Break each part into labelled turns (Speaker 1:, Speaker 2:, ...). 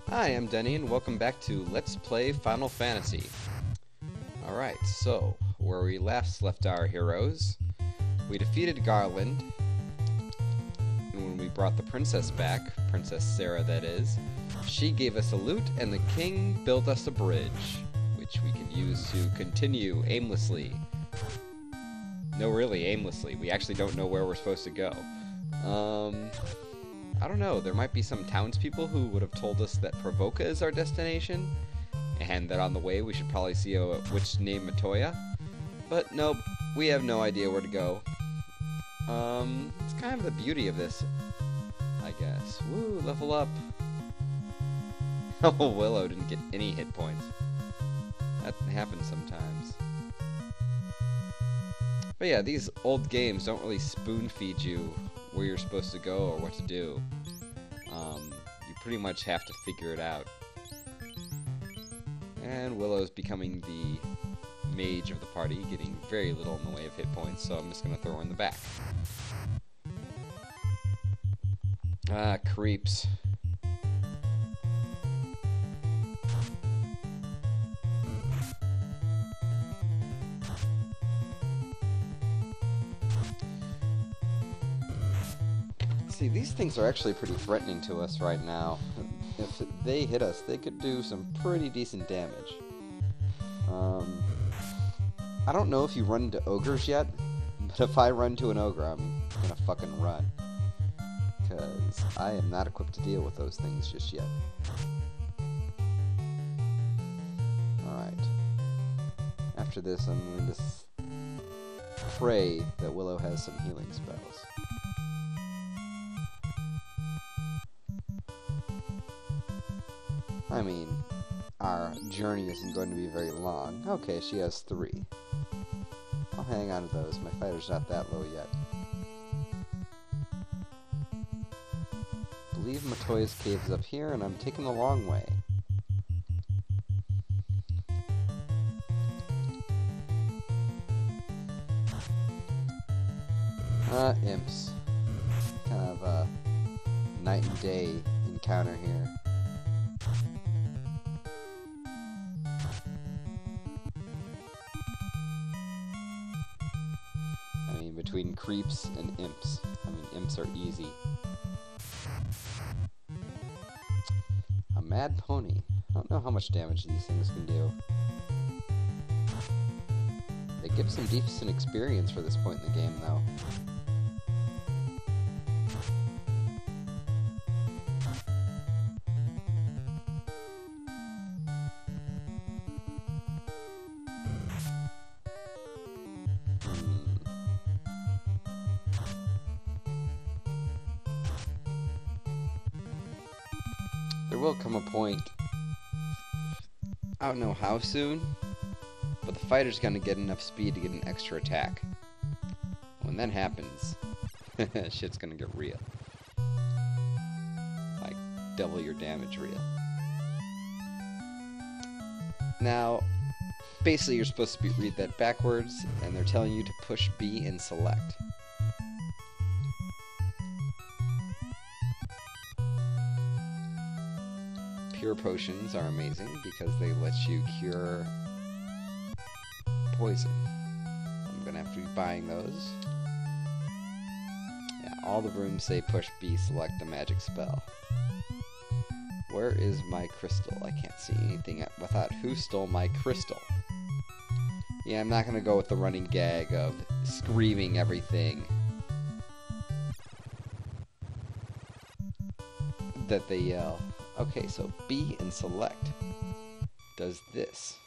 Speaker 1: Hi, I'm Denny, and welcome back to Let's Play Final Fantasy. Alright, so, where we last left our heroes, we defeated Garland, and when we brought the princess back, Princess Sarah that is, she gave us a loot, and the king built us a bridge, which we can use to continue aimlessly. No, really, aimlessly. We actually don't know where we're supposed to go. I don't know, there might be some townspeople who would have told us that Provoca is our destination, and that on the way we should probably see a witch named Matoya. But nope, we have no idea where to go. It's kind of the beauty of this, I guess. Woo, level up. Oh, Willow didn't get any hit points. That happens sometimes. But yeah, these old games don't really spoon feed you where you're supposed to go or what to do. You pretty much have to figure it out. And Willow's becoming the mage of the party, getting very little in the way of hit points, so I'm just going to throw her in the back. Ah, creeps. See, these things are actually pretty threatening to us right now. If they hit us, they could do some pretty decent damage. I don't know if you run into ogres yet, but if I run to an ogre, I'm gonna fucking run. Because I am not equipped to deal with those things just yet. Alright. After this, I'm going to pray that Willow has some healing spells. I mean, our journey isn't going to be very long. Okay, she has 3. I'll hang on to those. My fighter's not that low yet. I believe Matoya's cave is up here, and I'm taking the long way. Imps. Kind of a night and day encounter here. Between creeps and imps. I mean, imps are easy. A mad pony. I don't know how much damage these things can do. They give some decent experience for this point in the game, though. There will come a point, I don't know how soon, but the fighter's gonna get enough speed to get an extra attack. When that happens, shit's gonna get real. Like, double your damage real. Now, basically you're supposed to read that backwards, and they're telling you to push B and select. Cure potions are amazing because they let you cure poison. I'm gonna have to be buying those. Yeah, all the rooms say push B, select a magic spell. Where is my crystal? I can't see anything without who stole my crystal. Yeah, I'm not gonna go with the running gag of screaming everything that they yell. Okay, so B and select does this.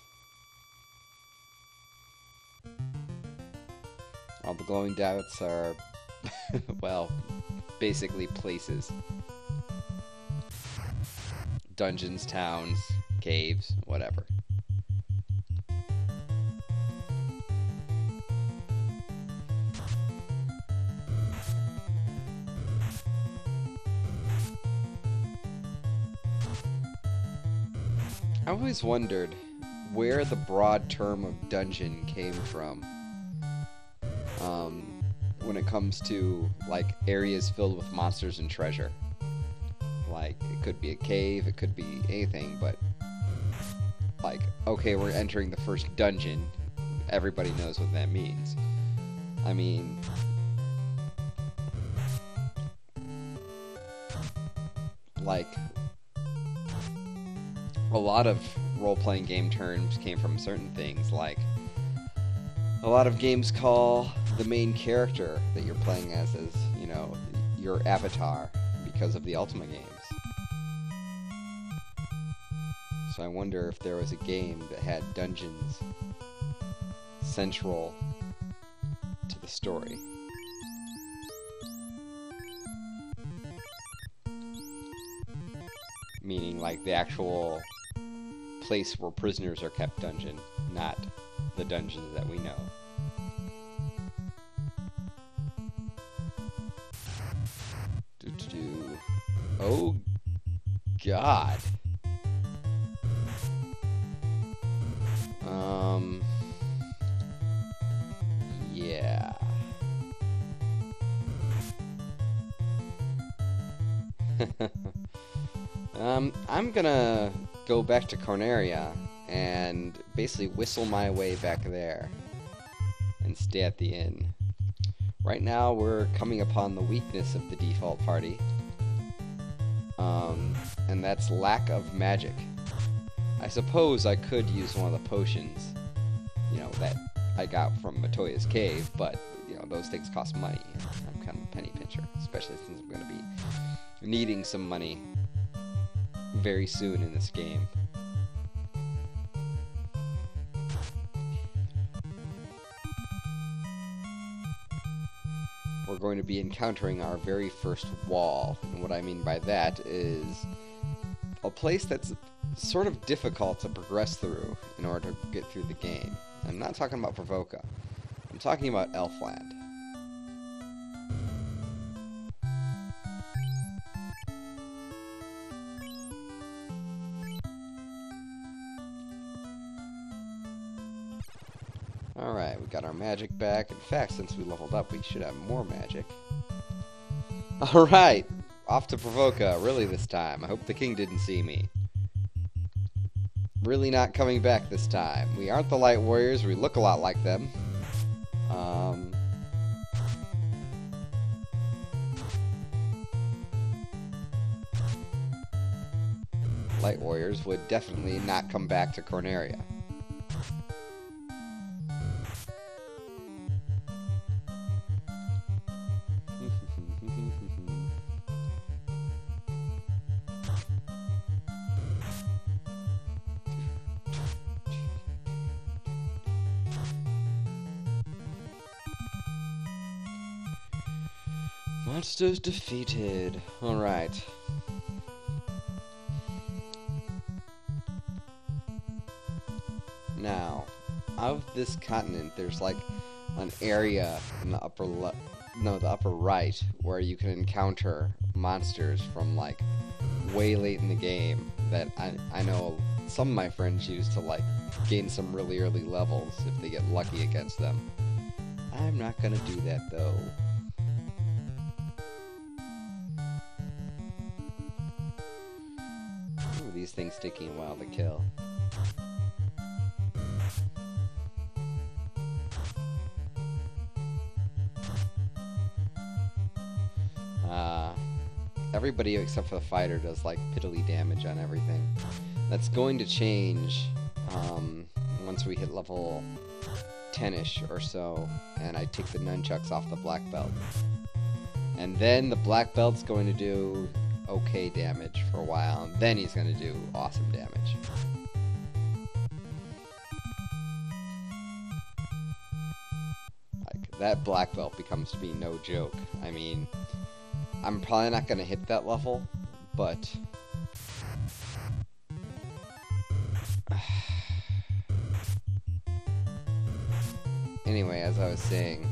Speaker 1: All the glowing dots are, well, basically places. Dungeons, towns, caves, whatever. I always wondered where the broad term of dungeon came from when it comes to like areas filled with monsters and treasure. Like, it could be a cave, it could be anything, but like, okay, we're entering the first dungeon. Everybody knows what that means. I mean, like, a lot of role-playing game terms came from certain things, like a lot of games call the main character that you're playing as, you know, your avatar because of the Ultima games. So I wonder if there was a game that had dungeons central to the story. Meaning, like, the actual place where prisoners are kept dungeon, not the dungeons that we know. Oh, God. Yeah. I'm gonna go back to Corneria and basically whistle my way back there and stay at the inn. Right now we're coming upon the weakness of the default party, and that's lack of magic. I suppose I could use one of the potions, you know, that I got from Matoya's cave, but, you know, those things cost money, and I'm kind of a penny pincher, especially since I'm going to be needing some money very soon in this game. We're going to be encountering our very first wall, and what I mean by that is a place that's sort of difficult to progress through in order to get through the game. I'm not talking about Provoca. I'm talking about Elfland. Alright, we got our magic back. In fact, since we leveled up, we should have more magic. Alright, off to Provoca, really this time. I hope the king didn't see me. Really not coming back this time. We aren't the Light Warriors, we look a lot like them. Light Warriors would definitely not come back to Corneria. Monsters defeated. Alright. Now, of this continent, there's like an area in the upper the upper right where you can encounter monsters from like way late in the game that I know some of my friends use to like gain some really early levels if they get lucky against them. I'm not gonna do that though. Ooh, these things taking a while to kill. Everybody except for the fighter does like piddly damage on everything. That's going to change once we hit level 10-ish or so, and I take the nunchucks off the black belt. And then the black belt's going to do okay damage for a while, and then he's going to do awesome damage. Like, that black belt becomes to be no joke. I mean, I'm probably not going to hit that level, but anyway, as I was saying,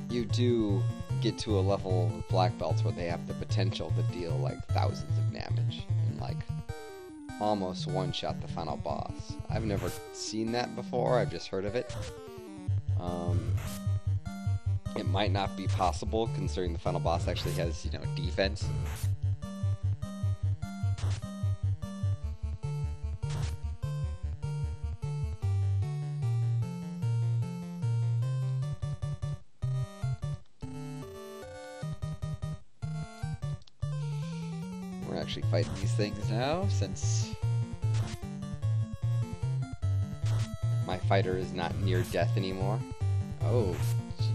Speaker 1: you do get to a level of black belts where they have the potential to deal like thousands of damage and like almost one-shot the final boss. I've never seen that before, I've just heard of it. it might not be possible, considering the final boss actually has, you know, defense. We're actually fighting these things now, since my fighter is not near death anymore. Oh, jeez.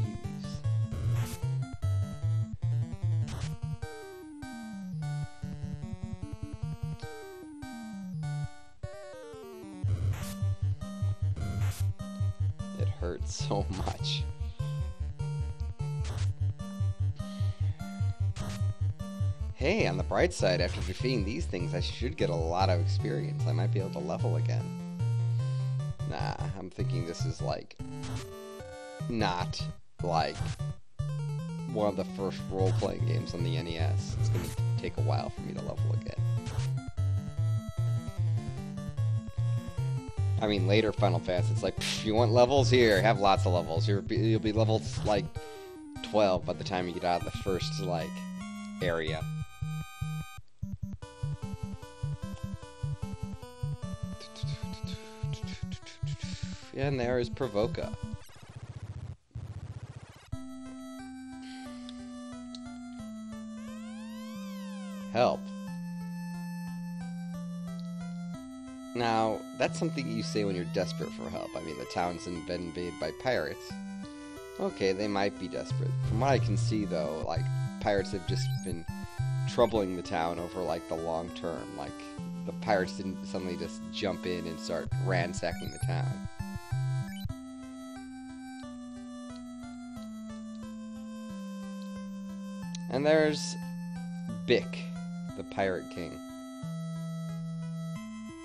Speaker 1: It hurts so much. Hey, on the bright side, after defeating these things, I should get a lot of experience. I might be able to level again. Nah, I'm thinking this is like not like one of the first role-playing games on the NES. It's gonna take a while for me to level again. I mean, later Final Fantasy, it's like, you want levels? Here, have lots of levels. You'll be level like 12 by the time you get out of the first like area. And there is Provoca. Help. Now, that's something you say when you're desperate for help. I mean, the town's been invaded by pirates. Okay, they might be desperate. From what I can see, though, like, pirates have just been troubling the town over, like, the long term. Like, the pirates didn't suddenly just jump in and start ransacking the town. And there's Bick, the Pirate King.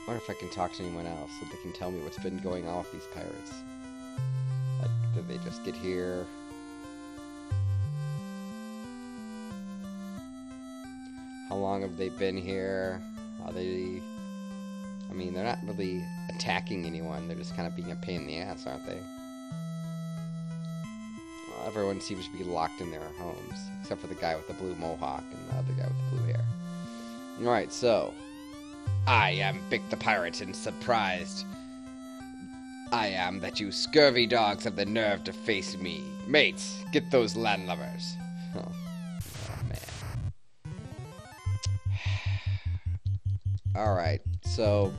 Speaker 1: I wonder if I can talk to anyone else so they can tell me what's been going on with these pirates. Like, did they just get here? How long have they been here? Are they... I mean, they're not really attacking anyone. They're just kind of being a pain in the ass, aren't they? Well, everyone seems to be locked in their homes, except for the guy with the blue mohawk and the other guy with the blue hair. Alright, so... I am Bick the Pirate, and surprised I am that you scurvy dogs have the nerve to face me. Mates, get those landlubbers. Oh man. Alright, so...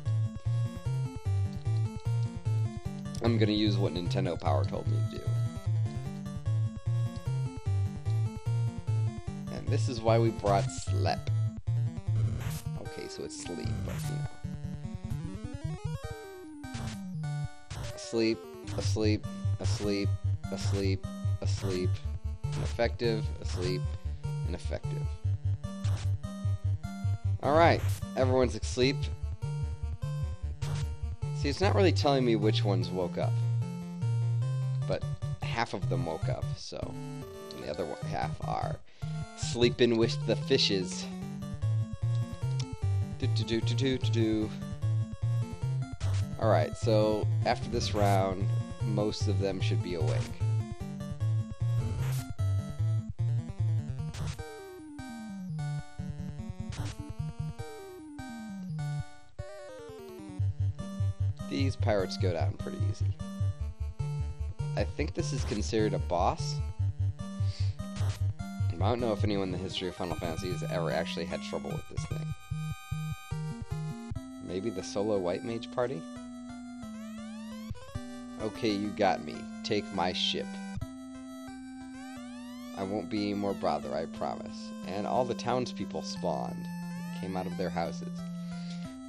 Speaker 1: I'm gonna use what Nintendo Power told me to do. And this is why we brought Slep. Okay, so it's sleep, but you know. Asleep, asleep, asleep, asleep, asleep, ineffective, asleep, ineffective. Alright, everyone's asleep. See, it's not really telling me which ones woke up. But half of them woke up, so... And the other half are sleeping with the fishes. Alright, so after this round, most of them should be awake. These pirates go down pretty easy. I think this is considered a boss. I don't know if anyone in the history of Final Fantasy has ever actually had trouble with this thing. Maybe the solo white mage party? Okay, you got me. Take my ship. I won't be any more bother, I promise. And all the townspeople spawned. Came out of their houses.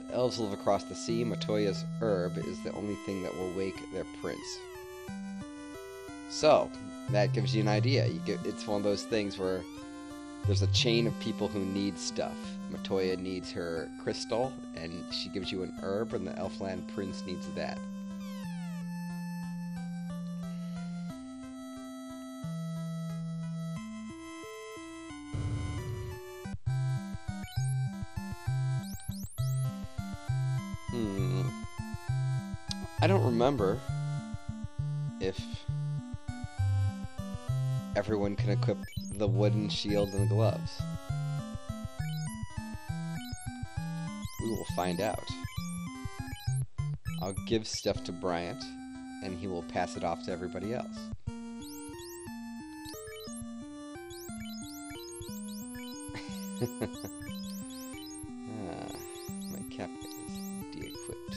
Speaker 1: The elves live across the sea. Matoya's herb is the only thing that will wake their prince. So, that gives you an idea. It's one of those things where there's a chain of people who need stuff. Matoya needs her crystal, and she gives you an herb, and the Elfland prince needs that. I don't remember if everyone can equip the wooden shield and gloves? We will find out. I'll give stuff to Bryant, and he will pass it off to everybody else. My cap is de-equipped.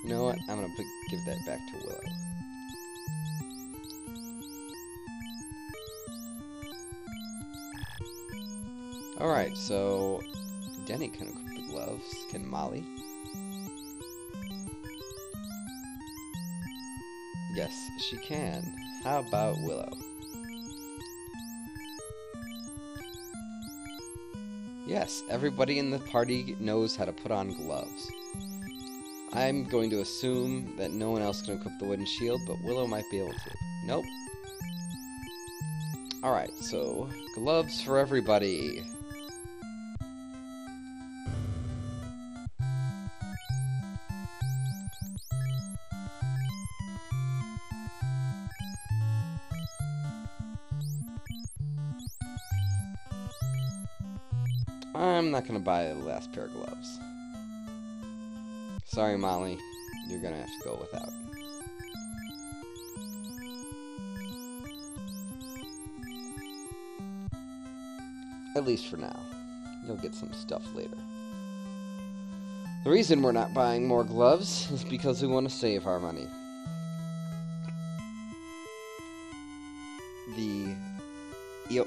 Speaker 1: You know what? I'm gonna give that back to Willow. Alright, so Denny can equip the gloves. Can Molly? Yes, she can. How about Willow? Yes, everybody in the party knows how to put on gloves. I'm going to assume that no one else can equip the wooden shield, but Willow might be able to. Nope. Alright, so gloves for everybody. I'm not gonna buy the last pair of gloves. Sorry, Molly. You're gonna have to go without. At least for now. You'll get some stuff later. The reason we're not buying more gloves is because we want to save our money. The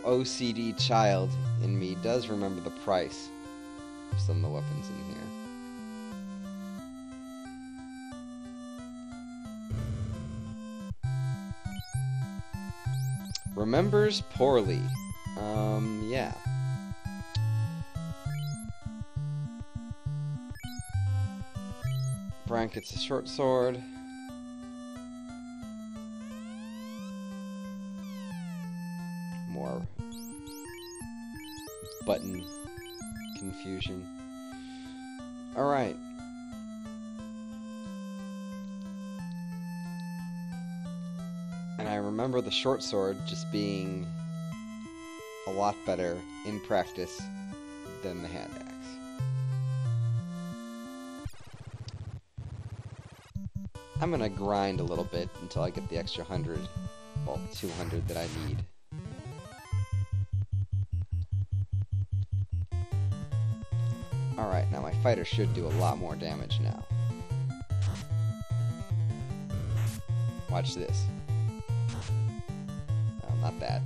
Speaker 1: OCD child in me does remember the price of some of the weapons in here. Remembers poorly. Yeah. Brian gets a short sword. More button confusion. Alright. And I remember the short sword just being a lot better in practice than the hand axe. I'm gonna grind a little bit until I get the extra 100, well, 200 that I need. Alright, now my fighter should do a lot more damage now. Watch this. Oh, not that.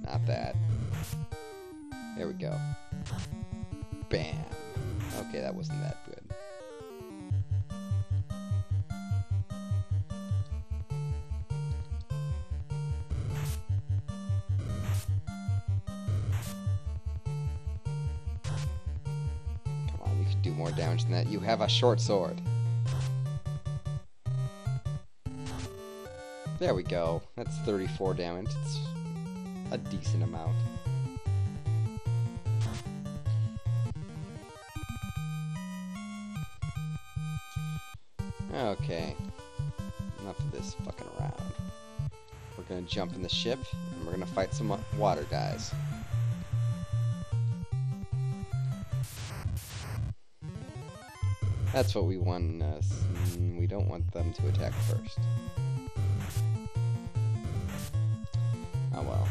Speaker 1: Not that. There we go. Bam. Okay, that wasn't that good. Come on, you can do more damage than that. You have a short sword. There we go. That's 34 damage. It's a decent amount. Okay. Enough of this fucking around. We're gonna jump in the ship, and we're gonna fight some water guys. That's what we want. We don't want them to attack first. Oh well.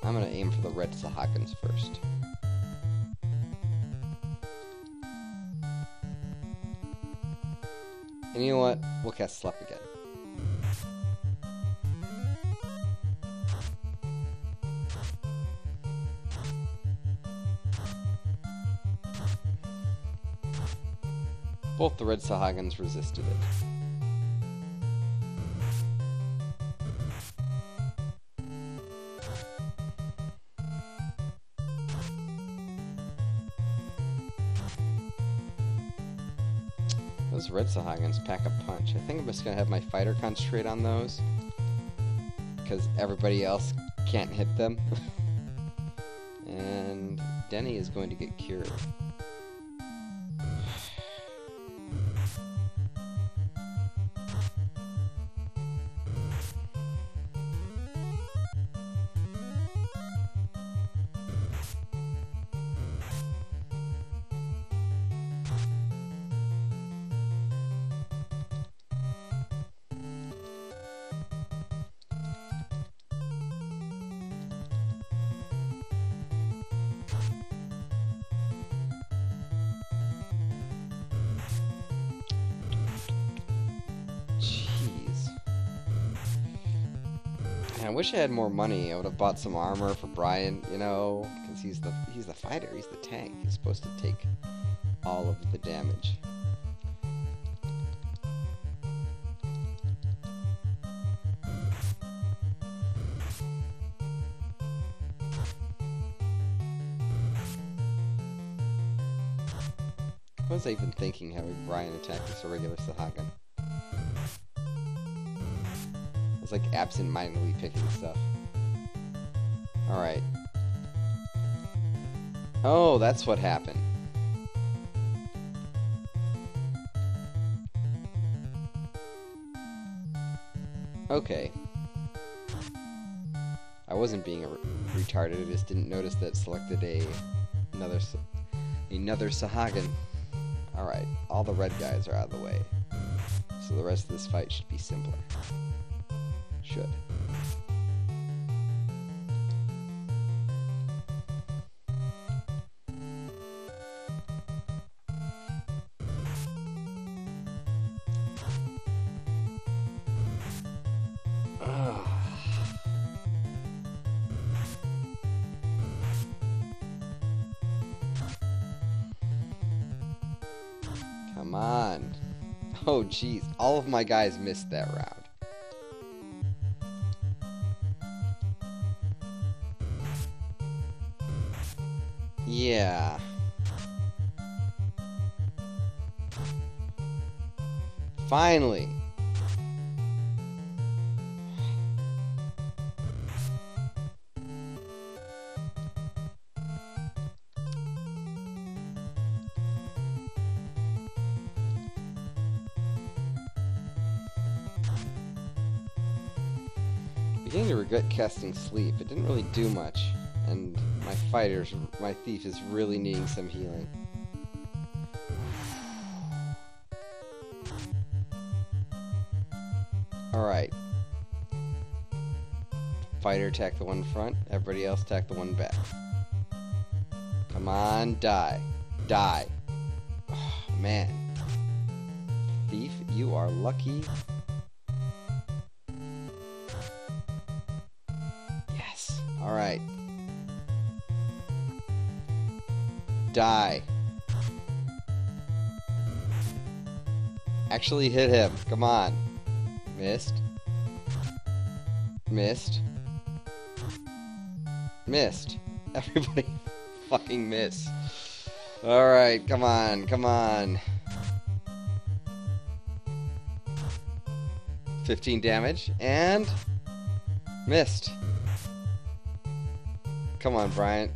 Speaker 1: I'm gonna aim for the red Sahagins first. And you know what? We'll cast Slap again. Both the red Sahagins resisted it. Those red Sahagins pack a punch. I think I'm just gonna have my fighter concentrate on those, because everybody else can't hit them. And Denny is going to get cured. I wish I had more money. I would have bought some armor for Brian, you know, because he's the fighter, he's the tank. He's supposed to take all of the damage. What was I even thinking having Brian attack this irregular Sahagan? I was like absent-mindedly picking stuff. Alright. Oh, that's what happened. Okay. I wasn't being retarded, I just didn't notice that it selected another Sahagan. Alright, all the red guys are out of the way. So the rest of this fight should be simpler. Should. Come on. Oh, jeez. All of my guys missed that round. Yeah. Finally. Beginning to regret casting sleep. It didn't really do much, and my thief is really needing some healing. Alright. Fighter attack the one in front, everybody else attack the one back. Come on, die. Die. Oh, man. Thief, you are lucky. Alright. Die. Actually hit him. Come on. Missed. Missed. Missed. Everybody fucking miss. Alright, come on, come on. 15 damage, and missed. Come on, Bryant.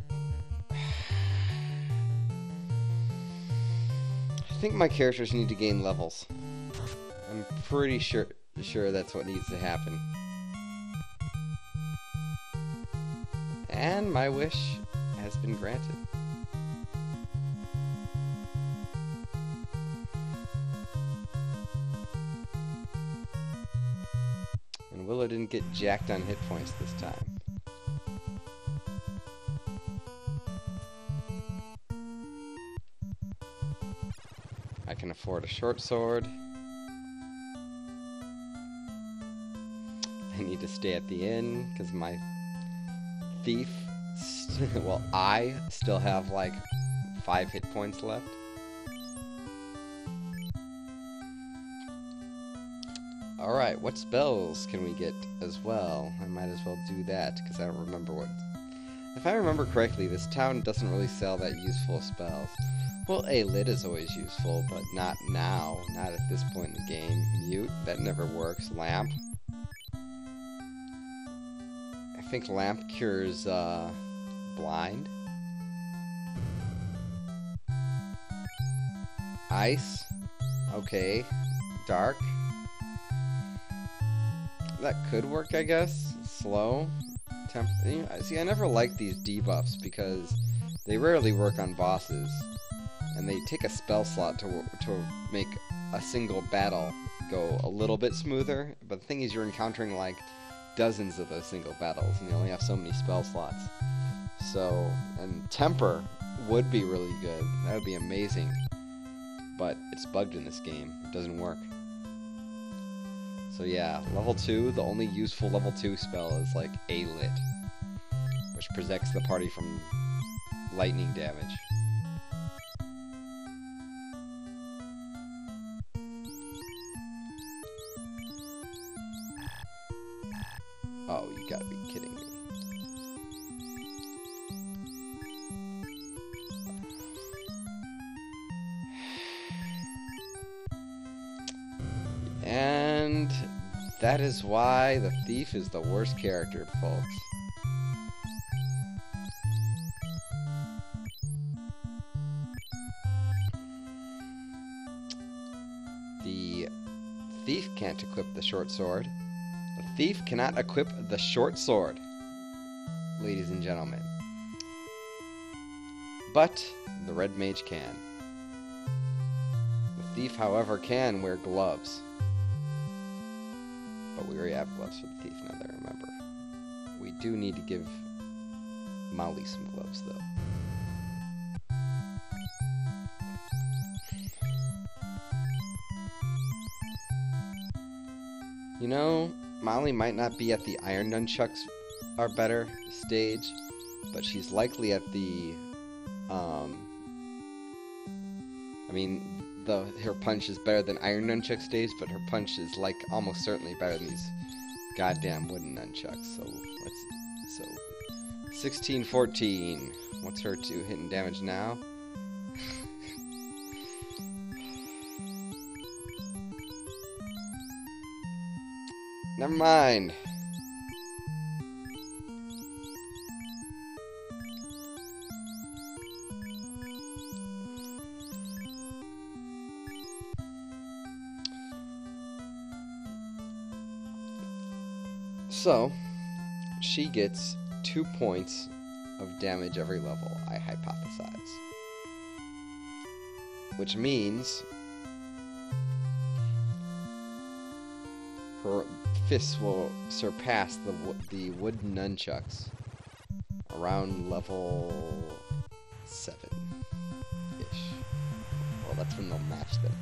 Speaker 1: I think my characters need to gain levels. I'm pretty sure that's what needs to happen. And my wish has been granted. And Willow didn't get jacked on hit points this time. I can afford a short sword. I need to stay at the inn because my thief, well, I still have like 5 hit points left. Alright, what spells can we get as well? I might as well do that because I don't remember what... If I remember correctly, this town doesn't really sell that useful spells. Well, a lid is always useful, but not now. Not at this point in the game. Mute, that never works. Lamp. I think lamp cures, blind. Ice. Okay. Dark. That could work, I guess. Slow. See, I never liked these debuffs because they rarely work on bosses. And they take a spell slot to make a single battle go a little bit smoother. But the thing is, you're encountering like dozens of those single battles, and you only have so many spell slots. So, and Temper would be really good. That would be amazing. But it's bugged in this game. It doesn't work. So yeah, level 2, the only useful level 2 spell is like A-Lit, which protects the party from lightning damage. Oh, you gotta be kidding me. And that is why the thief is the worst character, folks. The thief can't equip the short sword. The thief cannot equip the short sword, ladies and gentlemen. But the red mage can. The thief, however, can wear gloves. But we already have gloves for the thief now that I remember. We do need to give Molly some gloves, though. You know, Molly might not be at the Iron Nunchucks are better stage, but she's likely at the, I mean, her punch is better than Iron Nunchuck stage, but her punch is like almost certainly better than these goddamn wooden nunchucks. So let's 16-14. What's her 2 hitting damage now? Never mind. So, she gets 2 points of damage every level, I hypothesize. Which means her fists will surpass the wooden nunchucks around level 7-ish. Well, that's when they'll match them.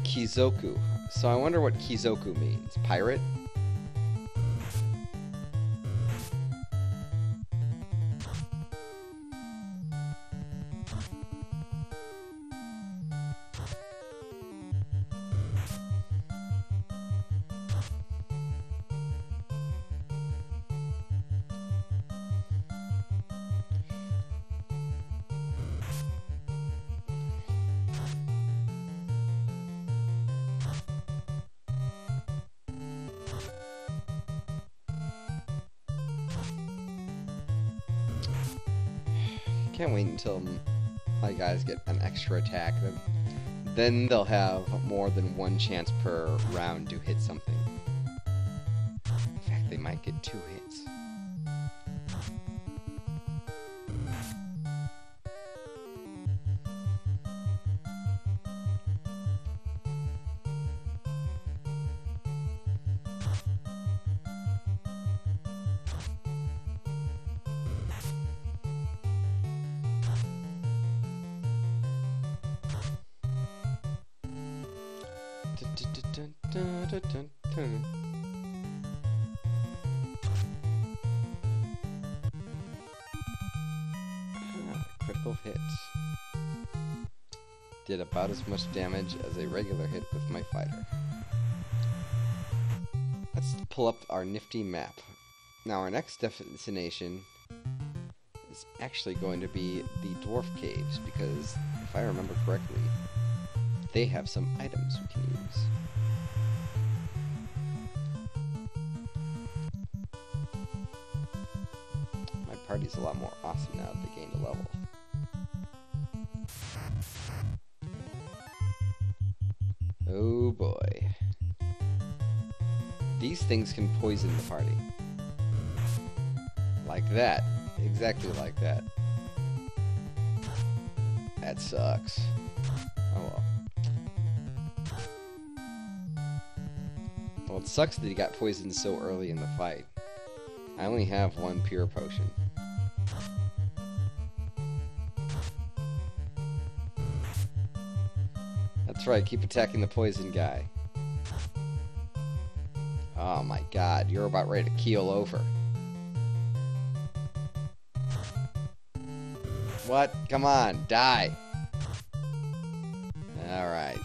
Speaker 1: Kizoku. So I wonder what Kizoku means. Pirate? Can't wait until my guys get an extra attack. Then they'll have more than 1 chance per round to hit something. In fact, they might get 2 hits. Critical hit. Did about as much damage as a regular hit with my fighter. Let's pull up our nifty map. Now our next destination is actually going to be the Dwarf Caves, because if I remember correctly, they have some items we can use. My party's a lot more awesome now that they gained a level. Oh boy. These things can poison the party. Like that. Exactly like that. That sucks. Oh well. Well, it sucks that he got poisoned so early in the fight. I only have one pure potion. That's right, keep attacking the poison guy. Oh my god, you're about ready to keel over. What? Come on, die! Alright.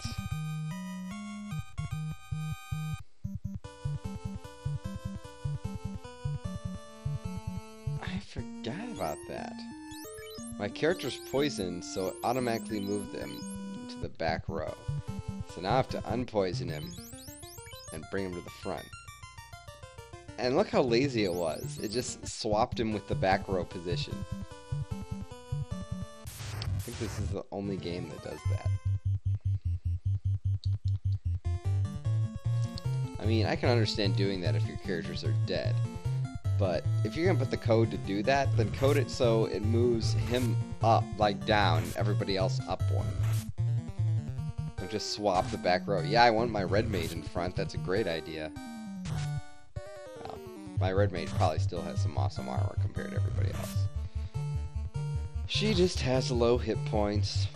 Speaker 1: I forgot about that. My character's poisoned, so it automatically moved them to the back row. So now I have to unpoison him and bring him to the front. And look how lazy it was. It just swapped him with the back row position. I think this is the only game that does that. I mean, I can understand doing that if your characters are dead. But if you're going to put the code to do that, then code it so it moves him up, like down, and everybody else up one. Don't just swap the back row. Yeah, I want my red mage in front. That's a great idea. Well, my red mage probably still has some awesome armor compared to everybody else. She just has low hit points.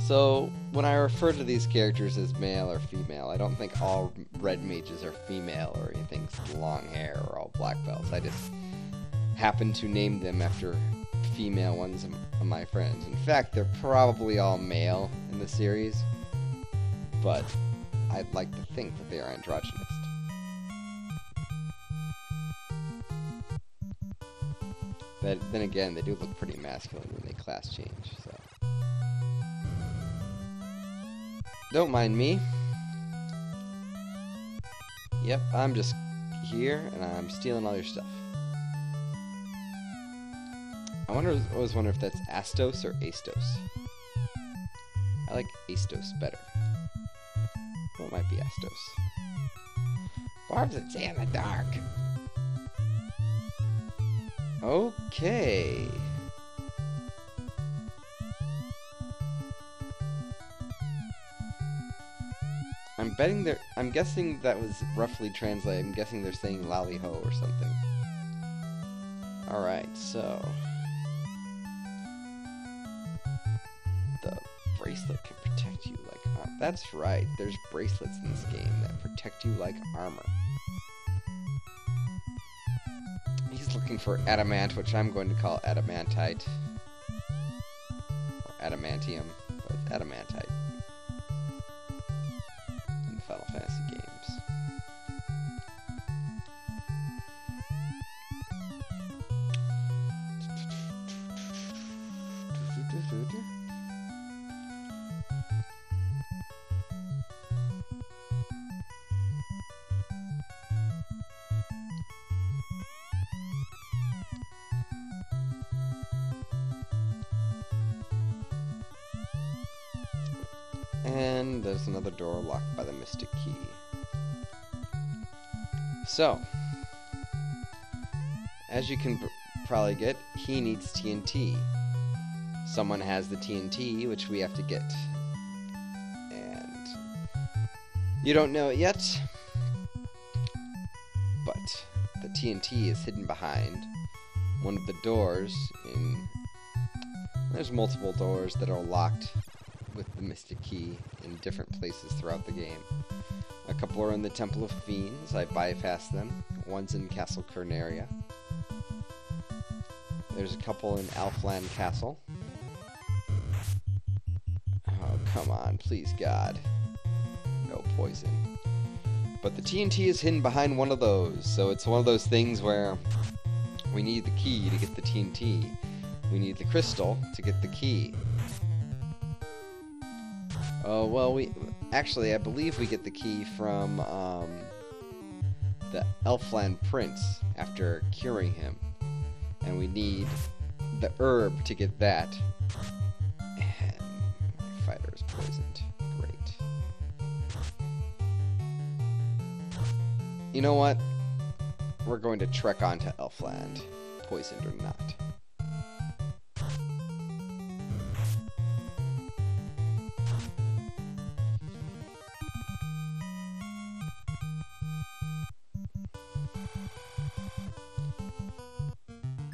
Speaker 1: So, when I refer to these characters as male or female, I don't think all red mages are female or anything's long hair or all black belts. I just happen to name them after female ones of my friends. In fact, they're probably all male in the series, but I'd like to think that they are androgynous. But then again, they do look pretty masculine when they class change, so. Don't mind me. Yep, I'm just here, and I'm stealing all your stuff. I always wonder if that's Astos or Astos. I like Astos better. Well, it might be Astos. Barbs that say in the dark. Okay. I'm guessing that was roughly translated. I'm guessing they're saying lally ho or something. Alright, so. The bracelet can protect you like armor. That's right, there's bracelets in this game that protect you like armor. He's looking for adamant, which I'm going to call adamantite. Or adamantium, but it's adamantite. Final Fantasy games. And there's another door locked by the mystic key. So, as you can probably get, he needs TNT. Someone has the TNT, which we have to get. And you don't know it yet, but the TNT is hidden behind one of the doors in... There's multiple doors that are locked with the mystic key in different places throughout the game. A couple are in the Temple of Fiends. I bypassed them. One's in Castle Corneria. There's a couple in Elfland Castle. Oh, come on, please, God. No poison. But the TNT is hidden behind one of those, so it's one of those things where we need the key to get the TNT. We need the crystal to get the key. Oh, well, actually, I believe we get the key from the Elfland Prince after curing him. And we need the herb to get that. And my fighter is poisoned. Great. You know what? we're going to trek on to Elfland, poisoned or not.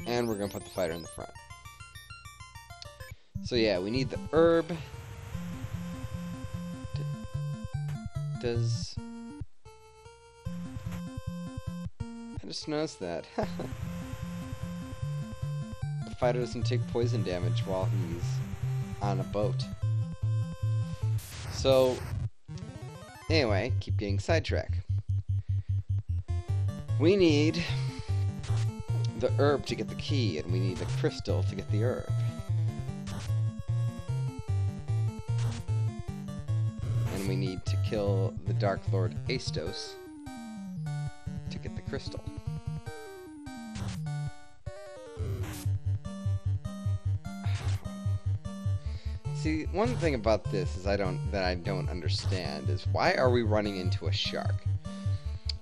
Speaker 1: And we're going to put the fighter in the front. So yeah, we need the herb. Does... I just noticed that. The fighter doesn't take poison damage while he's on a boat. So, anyway, keep getting sidetracked. We need the herb to get the key, and we need the crystal to get the herb. And we need to kill the Dark Lord Astos to get the crystal. See, one thing about this is I don't understand is why are we running into a shark?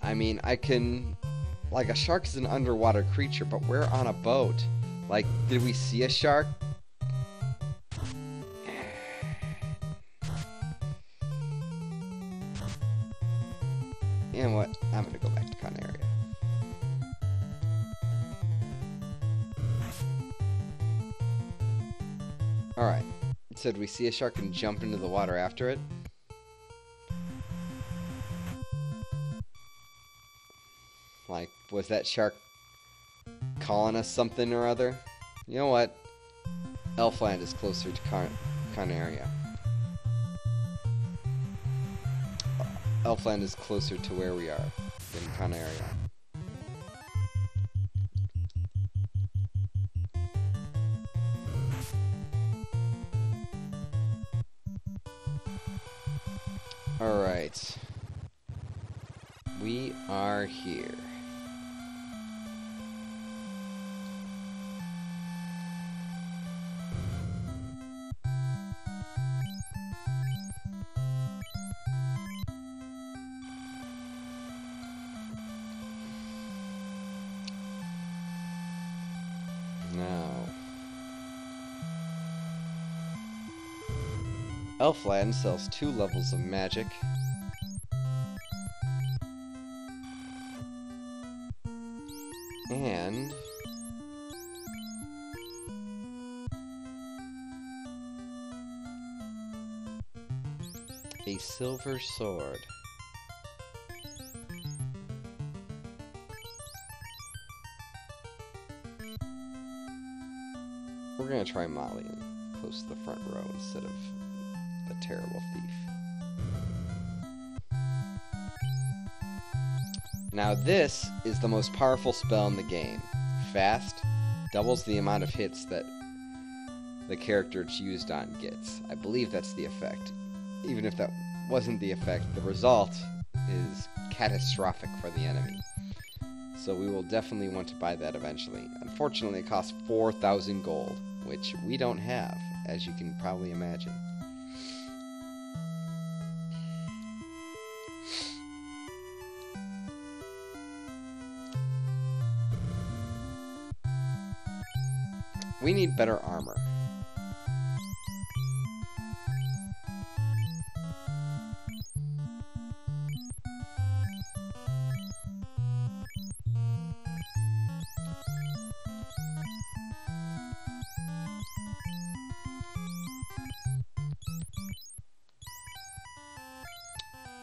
Speaker 1: I mean, I can... Like, a shark is an underwater creature, but we're on a boat. Like, did we see a shark? You know what? I'm gonna go back to Canaria. Alright. So did we see a shark and jump into the water after it? Like, was that shark calling us something or other? You know what? Elfland is closer to Canaria. Elfland is closer to where we are than Canaria. Alright. We are here. Now, Elfland sells 2 levels of magic. And a silver sword. We're gonna try Molly close to the front row instead of the terrible thief. Now this is the most powerful spell in the game. Fast, doubles the amount of hits that the character it's used on gets. I believe that's the effect. Even if that wasn't the effect, the result is catastrophic for the enemy. So we will definitely want to buy that eventually. Unfortunately, it costs 4,000 gold, which we don't have, as you can probably imagine. We need better armor.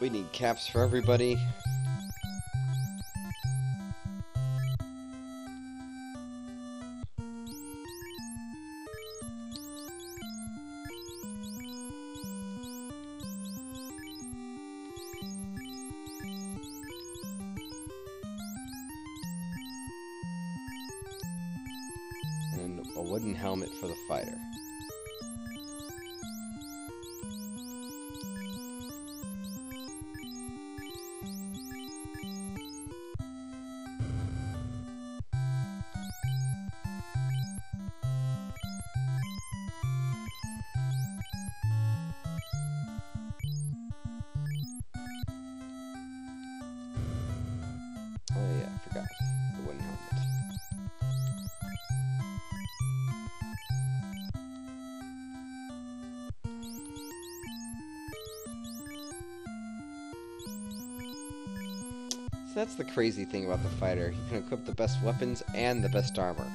Speaker 1: We need caps for everybody. And a wooden helmet for the fighter. Oh yeah, I forgot. So that's the crazy thing about the fighter. He can equip the best weapons and the best armor.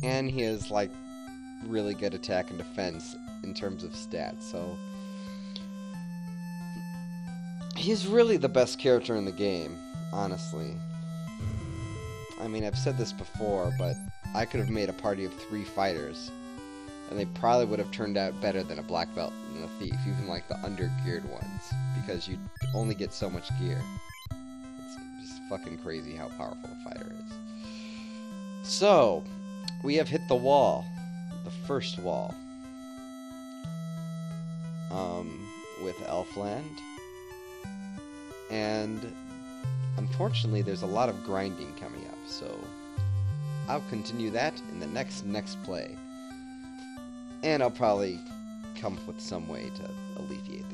Speaker 1: And he has, like, really good attack and defense in terms of stats, so... He's really the best character in the game, honestly. I mean, I've said this before, but I could have made a party of 3 fighters, and they probably would have turned out better than a black belt and a thief, even like the under-geared ones, because you only get so much gear. It's just fucking crazy how powerful the fighter is. So, we have hit the wall. The first wall. With Elfland. And unfortunately, there's a lot of grinding coming up, so I'll continue that in the next play. And I'll probably come up with some way to alleviate